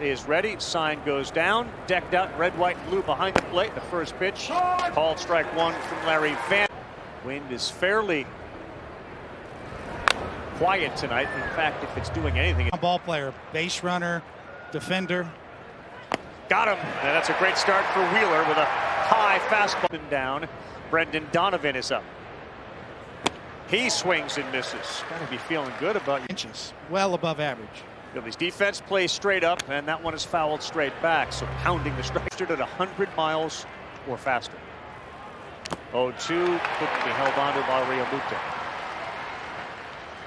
Is ready. Sign goes down. Decked out red, white, and blue behind the plate. The first pitch called strike one from Larry Van. Wind is fairly quiet tonight. In fact, if it's doing anything, ball player, base runner, defender. Got him. And that's a great start for Wheeler with a high fastball down. Brendan Donovan is up. He swings and misses. Got to be feeling good about your Inches, well above average. Phillies defense plays straight up, and that one is fouled straight back. So pounding the strike at 100 miles or faster. 0-2 couldn't be held on to by Realmuto.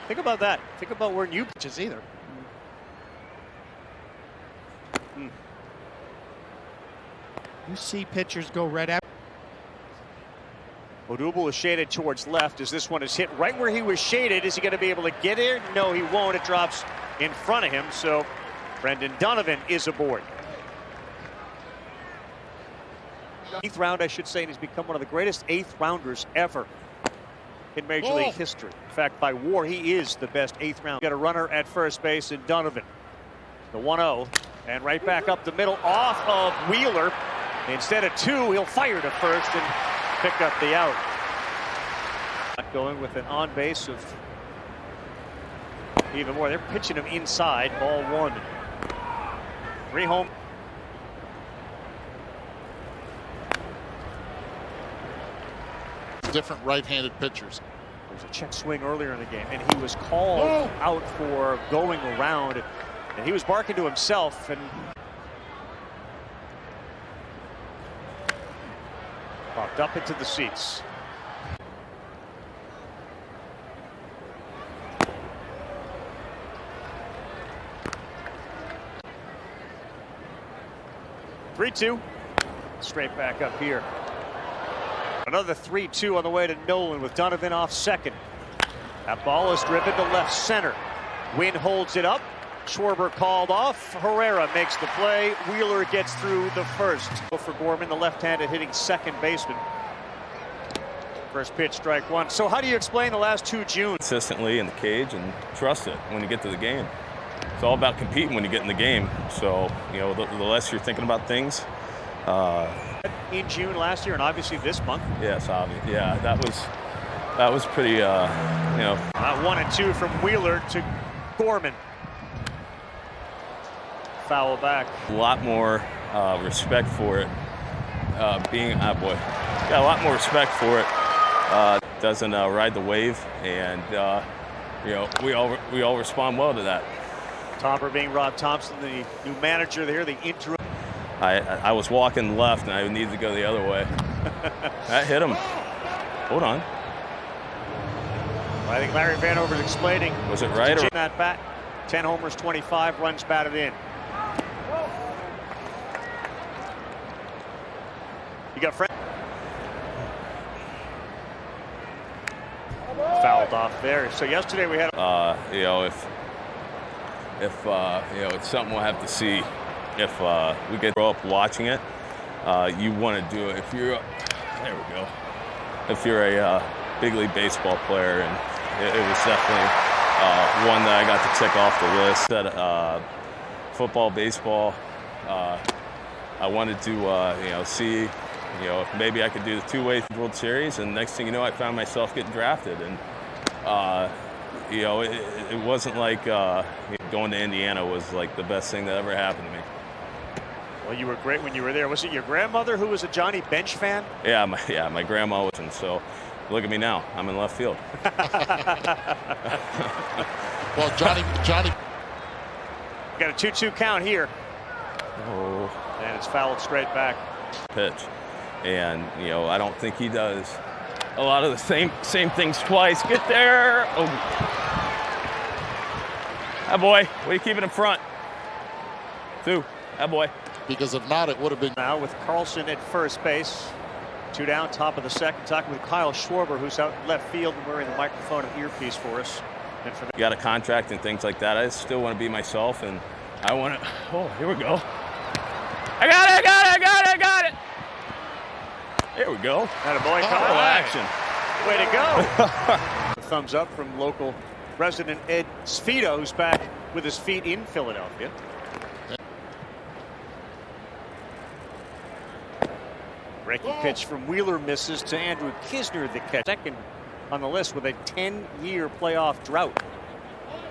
Think about that. Think about where new pitches either. You see pitchers go right at. Odubel is shaded towards left as this one is hit right where he was shaded. Is he going to be able to get there? No, he won't. It drops in front of him. So Brendan Donovan is aboard. 8th round, I should say, and he's become one of the greatest 8th rounders ever in Major League history. In fact, by WAR, he is the best 8th round. Got a runner at first base in Donovan. The 1-0, and right back up the middle off of Wheeler. Instead of 2, he'll fire to first and pick up the out. Going with an on base of even more. They're pitching him inside. Ball 1. 3 home. Different right-handed pitchers. There was a check swing earlier in the game, and he was called out for going around, and he was barking to himself. And popped up into the seats. Three-two. Straight back up here. Another 3-2 on the way to Nolan with Donovan off second. That ball is driven to left center. Wynn holds it up. Schwarber called off. Herrera makes the play. Wheeler gets through the first. For Gorman, the left-handed hitting second baseman. First pitch, strike 1. So how do you explain the last 2 Junes? Consistently in the cage and trust it when you get to the game. It's all about competing when you get in the game. So, you know, the less you're thinking about things. In June last year and obviously this month. Yes, obviously. Yeah, that was pretty, you know. 1 and 2 from Wheeler to Gorman. Foul back. A lot more respect for it. Being boy, got a lot more respect for it. Doesn't ride the wave, and you know, we all respond well to that. Topper being Rob Thompson, the new manager there, the interim. I was walking left, and I needed to go the other way. That hit him. Hold on. I think Larry Vanover is explaining. Was it right or that bat? 10 homers, 25 runs batted in. You got Frank. Fouled off there. So yesterday we had. You know, if you know, it's something we'll have to see. If we get grow up watching it, you want to do it. If you're, there we go. If you're a big league baseball player, and it was definitely one that I got to tick off the list. That football, baseball, I wanted to you know, see, you know, if maybe I could do the 2-way World Series, and next thing you know, I found myself getting drafted, and you know, it wasn't like going to Indiana was like the best thing that ever happened to me. Well, you were great when you were there. Was it your grandmother who was a Johnny Bench fan? Yeah, my grandma was, and so look at me now. I'm in left field. Well, Johnny. Got a 2-2 count here. Oh. And it's fouled straight back. Pitch, and you know, I don't think he does a lot of the same things twice. Get there. Oh. That boy. What are you keeping in front? 2. That boy. Because if not, it would have been. Now with Carlson at first base. 2 down, top of the second. Talking with Kyle Schwarber, who's out left field and wearing the microphone and earpiece for us. And for you got a contract and things like that. I still want to be myself, and I want to. Oh, here we go. I got it. There we go. That a boy, Kyle. Action. Way to go. Thumbs up from local resident Ed Sfito, who's back with his feet in Philadelphia. Breaking pitch from Wheeler misses to Andrew Kisner, the catch. Second on the list with a 10-year playoff drought.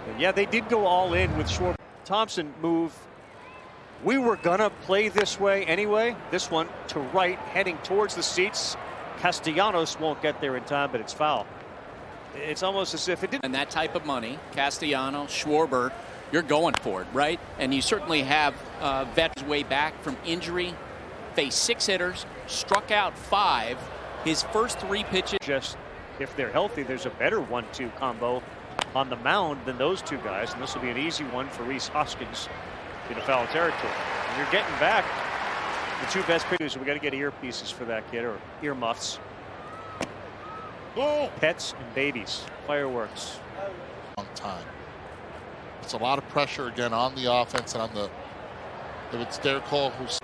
And yeah, they did go all in with Schwarber. Thompson move. We were gonna play this way anyway. This one to right, heading towards the seats. Castellanos won't get there in time, but it's foul. It's almost as if it didn't. And that type of money, Castellanos, Schwarber, you're going for it, right? And you certainly have vets way back from injury, faced 6 hitters, struck out 5. His first 3 pitches. Just if they're healthy, there's a better 1-2 combo on the mound than those 2 guys, and this will be an easy one for Rhys Hoskins in the foul territory. And you're getting back the 2 best pitchers. We got to get earpieces for that kid, or earmuffs. Pets and babies, fireworks. Long time. It's a lot of pressure again on the offense and on the. If it's Derek Hall, who's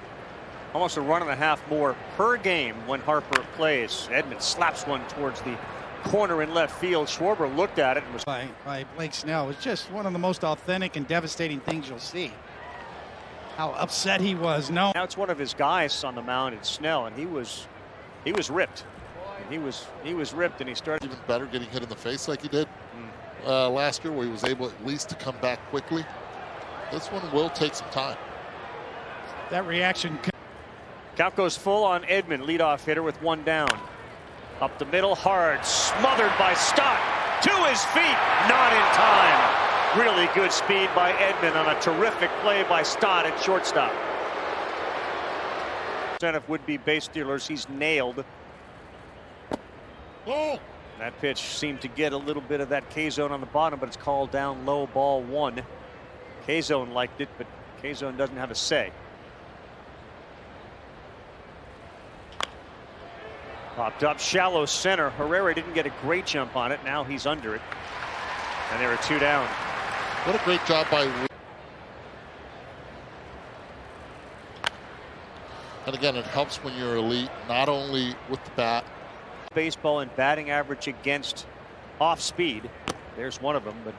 Almost a run and a half more per game when Harper plays. Edman slaps one towards the corner in left field. Schwarber looked at it and was by Blake Snell. It's just one of the most authentic and devastating things you'll see. How upset he was. No. Now it's one of his guys on the mound, it's Snell, and he was ripped. And he was ripped, and he started even better getting hit in the face like he did last year, where he was able at least to come back quickly. This one will take some time. That reaction. Count goes full on Edman, leadoff hitter with 1 down. Up the middle, hard, smothered by Stott. To his feet, not in time. Really good speed by Edman on a terrific play by Stott at shortstop. Of would-be base stealers, he's nailed. That pitch seemed to get a little bit of that K-zone on the bottom, but it's called down low, ball 1. K-zone liked it, but K-zone doesn't have a say. Popped up shallow center. Herrera didn't get a great jump on it. Now he's under it. And there are 2 down. What a great job by. And again, it helps when you're elite, not only with the bat. Baseball and batting average against off speed. There's one of them, but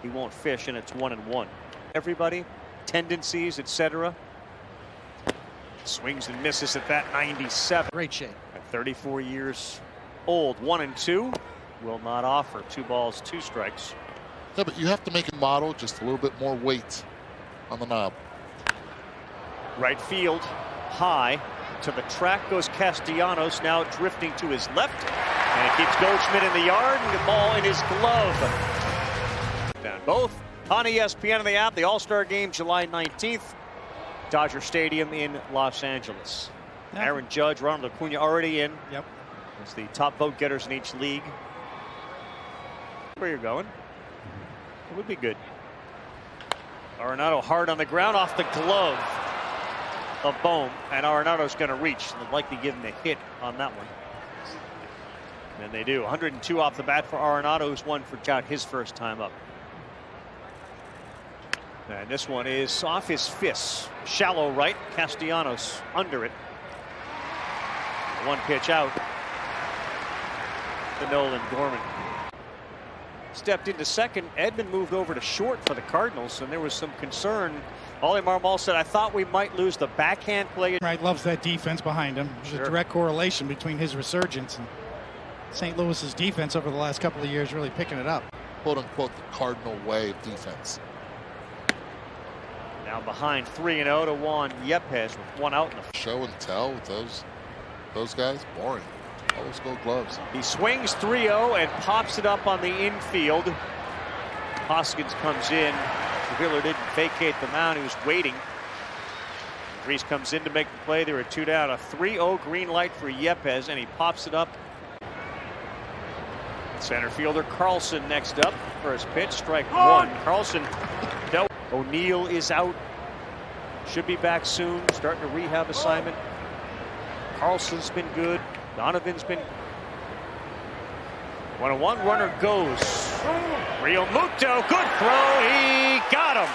he won't fish, and it's 1-1. Everybody, tendencies, etc. Swings and misses at that 97. Great shape. At 34 years old, 1-2. Will not offer. 2 balls, 2 strikes. Yeah, but you have to make a model just a little bit more weight on the knob. Right field, high. To the track goes Castellanos, now drifting to his left. And it keeps Goldschmidt in the yard, and the ball in his glove. Down both on ESPN and the app. The All-Star Game, July 19th. Dodger Stadium in Los Angeles. Yeah. Aaron Judge, Ronald Acuna already in. Yep. It's the top vote getters in each league. Where you're going? It would be good. Arenado hard on the ground off the glove of Bohm, and Arenado's going to reach. They'd likely give him a hit on that one. And they do. 102 off the bat for Arenado, who's won for Jout his first time up. And this one is off his fists. Shallow right. Castellanos under it. 1 pitch out to Nolan Gorman. Stepped into second. Edman moved over to short for the Cardinals, and there was some concern. Ollie Marmol said, I thought we might lose the backhand play. Right, loves that defense behind him. There's a direct correlation between his resurgence and St. Louis's defense over the last couple of years, really picking it up. Quote unquote, the Cardinal way of defense. Now behind 3-0 to Juan Yepez with 1 out in the show and tell with those guys. Boring. All those gold gloves. He swings 3-0 and pops it up on the infield. Hoskins comes in. Wheeler didn't vacate the mound. He was waiting. Reese comes in to make the play. There are 2 down. A 3-0 green light for Yepez, and he pops it up. Center fielder Carlson next up. First pitch, strike 1. Carlson, no. O'Neill is out. Should be back soon. Starting a rehab assignment. Carlson's been good. Donovan's been. 1-1, runner goes. Real Muto, good throw. He got him.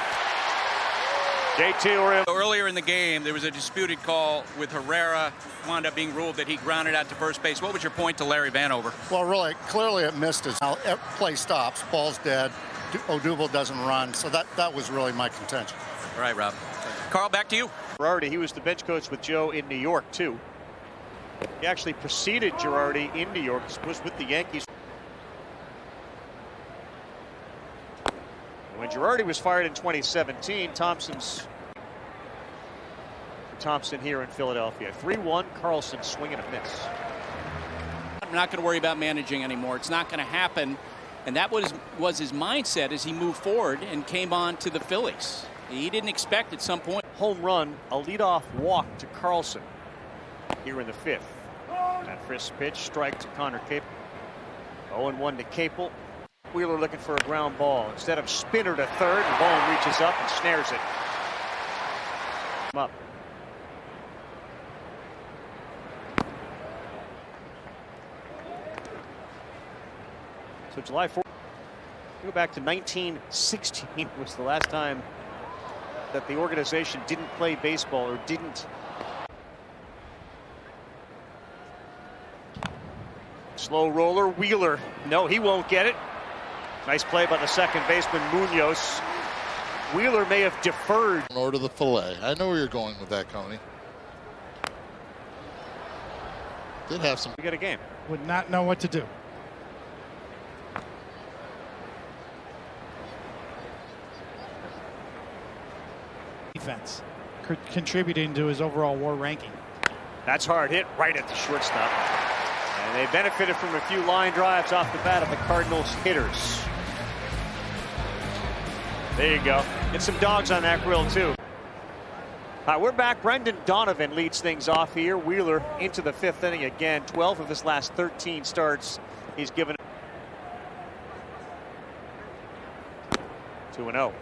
J2 Earlier in the game, there was a disputed call with Herrera. Wound up being ruled that he grounded out to first base. What was your point to Larry Vanover? Well, really, clearly it missed us. Now, play stops, ball's dead. Odubel doesn't run, so that was really my contention. All right, Rob. Carl, back to you. He was the bench coach with Joe in New York, too. He actually preceded Girardi in New York. He was with the Yankees. When Girardi was fired in 2017, Thompson here in Philadelphia. 3-1, Carlson swinging a miss. I'm not going to worry about managing anymore. It's not going to happen. And that was his mindset as he moved forward and came on to the Phillies. He didn't expect at some point. Home run, a leadoff walk to Carlson here in the 5th. That first pitch, strike to Connor Capel. 0-1 to Capel. Wheeler looking for a ground ball. Instead of spinner to third, and Bowen reaches up and snares it. Up. So July 4th, go back to 1916 was the last time that the organization didn't play baseball or didn't. Slow roller, Wheeler. No, he won't get it. Nice play by the second baseman, Munoz. Wheeler may have deferred. Or to the fillet. I know where you're going with that, Coney. Did have some. We got a game. Would not know what to do. Defense contributing to his overall WAR ranking. That's hard hit right at the shortstop. And they benefited from a few line drives off the bat of the Cardinals hitters. There you go. Get some dogs on that grill, too. We're back. Brendan Donovan leads things off here. Wheeler into the 5th inning again. 12 of his last 13 starts. He's given 2-0.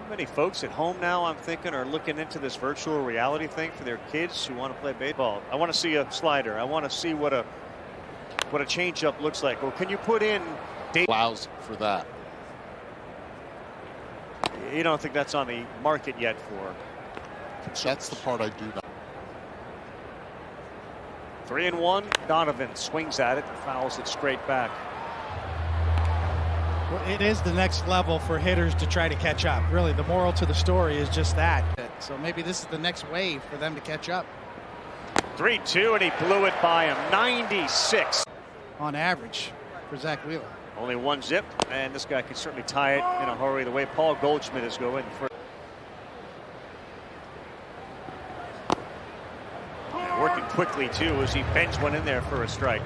Many folks at home now, I'm thinking, are looking into this virtual reality thing for their kids who want to play baseball. I want to see a slider. I want to see what a changeup looks like. Or can you put in allows for that? You don't think that's on the market yet for consumers? That's the part I do not. 3-1. Donovan swings at it, fouls it straight back. Well, it is the next level for hitters to try to catch up. Really, the moral to the story is just that. So maybe this is the next wave for them to catch up. 3-2, and he blew it by him. 96 on average for Zack Wheeler. Only one zip, and this guy can certainly tie it in a hurry the way Paul Goldschmidt is going. And working quickly, too, as he bends one in there for a strike.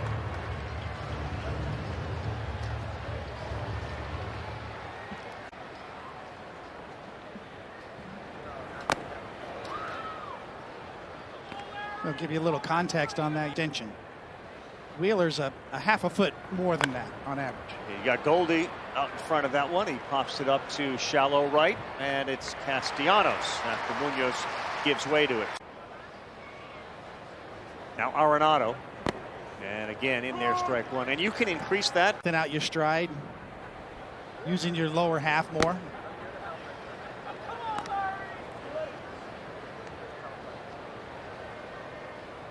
I'll give you a little context on that extension. Wheeler's a half a foot more than that on average. You got Goldie out in front of that one. He pops it up to shallow right, and it's Castellanos after Munoz gives way to it. Now Arenado, and again in there, strike one. And you can increase that. Thin out your stride, using your lower half more.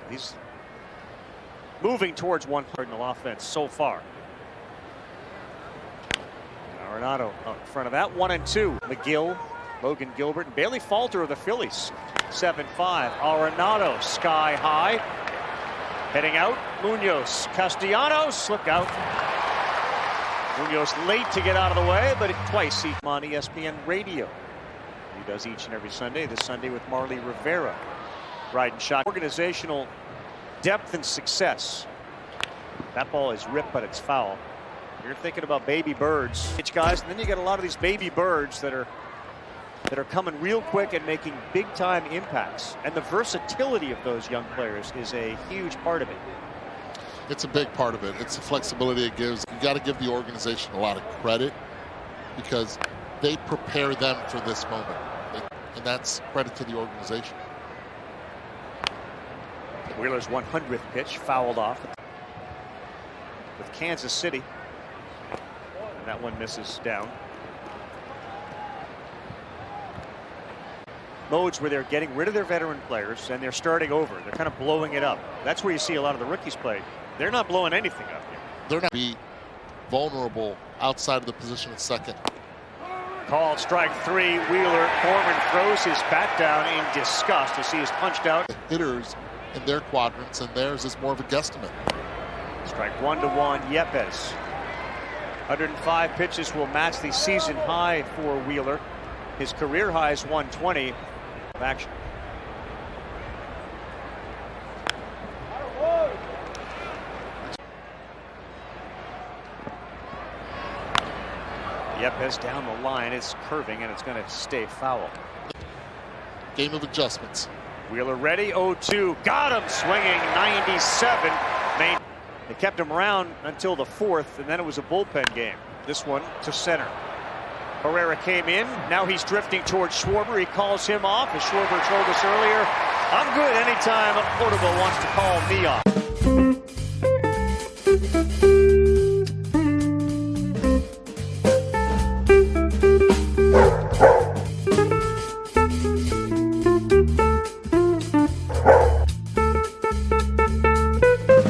He's moving towards one Cardinal offense so far. Arenado up in front of that. 1-2. McGill, Logan Gilbert, and Bailey Falter of the Phillies. 7-5. Arenado sky high. Heading out. Munoz. Castellanos. Look out. Munoz late to get out of the way, but twice he's on ESPN radio. He does each and every Sunday. This Sunday with Marley Rivera. Riding shot. Organizational depth and success. That ball is ripped, but it's foul. You're thinking about baby birds, guys, and then you got a lot of these baby birds that are coming real quick and making big time impacts. And the versatility of those young players is a huge part of it. It's a big part of it. It's the flexibility it gives. You got to give the organization a lot of credit because they prepare them for this moment, and that's credit to the organization. Wheeler's 100th pitch fouled off with Kansas City. And that one misses down. Modes where they're getting rid of their veteran players and they're starting over. They're kind of blowing it up. That's where you see a lot of the rookies play. They're not blowing anything up here. They're not be vulnerable outside of the position at second. Called strike 3. Wheeler. Foreman throws his bat down in disgust as he is punched out. The hitters in their quadrants, and theirs is more of a guesstimate. Strike 1-1. Yepes. 105 pitches will match the season high for Wheeler. His career high is 120. Action. Yepes down the line. It's curving and it's going to stay foul. Game of adjustments. Wheeler ready. 0-2. Got him. Swinging 97. They kept him around until the 4th, and then it was a bullpen game. This one to center. Herrera came in. Now he's drifting towards Schwarber. He calls him off. As Schwarber told us earlier, I'm good anytime Portable wants to call me off.